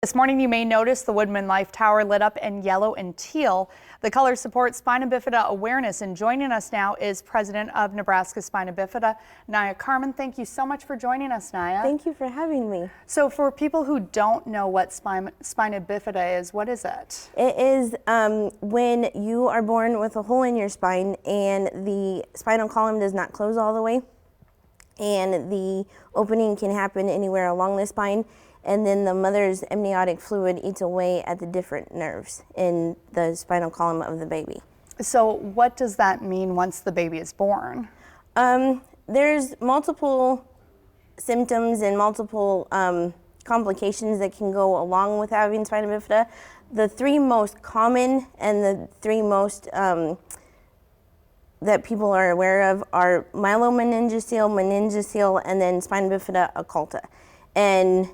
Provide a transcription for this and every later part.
This morning you may notice the Woodman Life Tower lit up in yellow and teal. The colors support Spina Bifida awareness, and joining us now is President of Nebraska Spina Bifida, Naya Carmen. Thank you so much for joining us, Naya. Thank you for having me. So for people who don't know what Spina Bifida is, what is it? It is when you are born with a hole in your spine and the spinal column does not close all the way, and the opening can happen anywhere along the spine. And then the mother's amniotic fluid eats away at the different nerves in the spinal column of the baby. So what does that mean once the baby is born? There's multiple symptoms and multiple complications that can go along with having spina bifida. The three most common and the three most that people are aware of are myelomeningocele, and then spina bifida occulta. And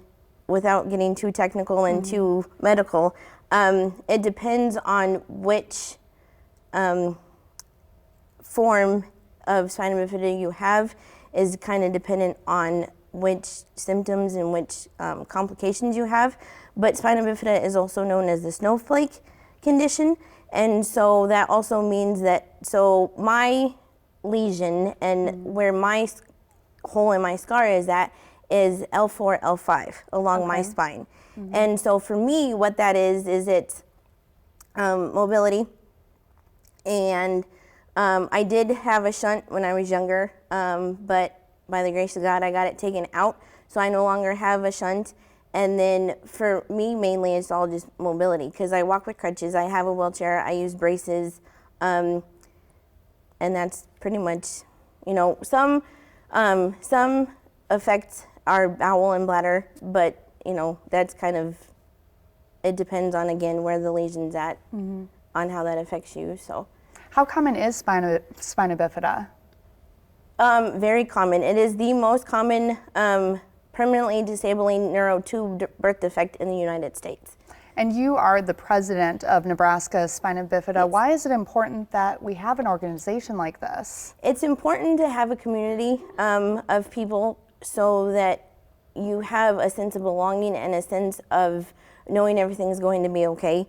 without getting too technical and too medical, it depends on which form of spina bifida you have is kind of dependent on which symptoms and which complications you have. But spina bifida is also known as the snowflake condition, and so that also means that, so my lesion and where my hole in my scar is at is L4, L5 along my spine. And so for me, what that is it's mobility. And I did have a shunt when I was younger, but by the grace of God, I got it taken out. So I no longer have a shunt. And then for me, mainly, it's all just mobility, because I walk with crutches, I have a wheelchair, I use braces, and that's pretty much, you know, some affects our bowel and bladder, but you know, that's kind of, it depends on, again, where the lesion's at, on how that affects you. So How common is spina bifida? Very common. It is the most common permanently disabling neurotube birth defect in the United States. And you are the president of Nebraska Spina Bifida. Yes. Why is it important that we have an organization like this? It's important to have a community of people so that you have a sense of belonging and a sense of knowing everything's going to be okay.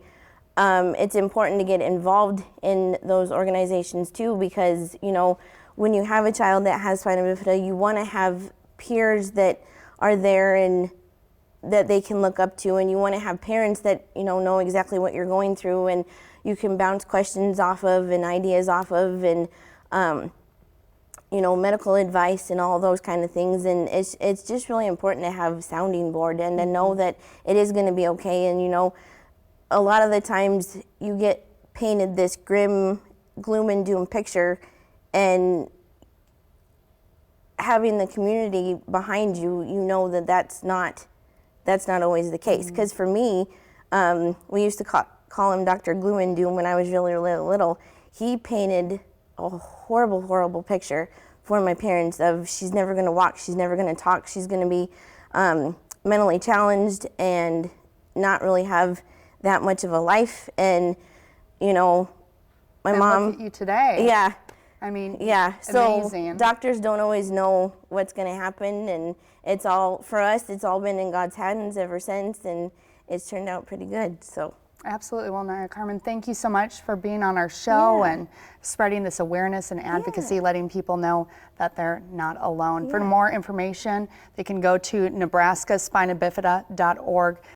It's important to get involved in those organizations too, because, you know, when you have a child that has spina bifida, you want to have peers that are there and that they can look up to, and you want to have parents that, you know exactly what you're going through, and you can bounce questions off of and ideas off of, and you know, medical advice and all those kind of things. And it's just really important to have a sounding board and to know that it is going to be okay. And you know, a lot of the times you get painted this grim, gloom and doom picture, and having the community behind you, you know that that's not always the case. Because for me, we used to call him Dr. Gloom and Doom when I was really little. He painted a horrible, horrible picture for my parents of, she's never going to walk, she's never going to talk, she's going to be mentally challenged and not really have that much of a life. And you know, my mom. Look at you today. Yeah. I mean, yeah. So amazing. Doctors don't always know what's going to happen, and it's all, for us, it's all been in God's hands ever since, and it's turned out pretty good. So. Absolutely. Well, Naya Carmen, thank you so much for being on our show and spreading this awareness and advocacy, letting people know that they're not alone. For more information, they can go to nebraskaspinabifida.org.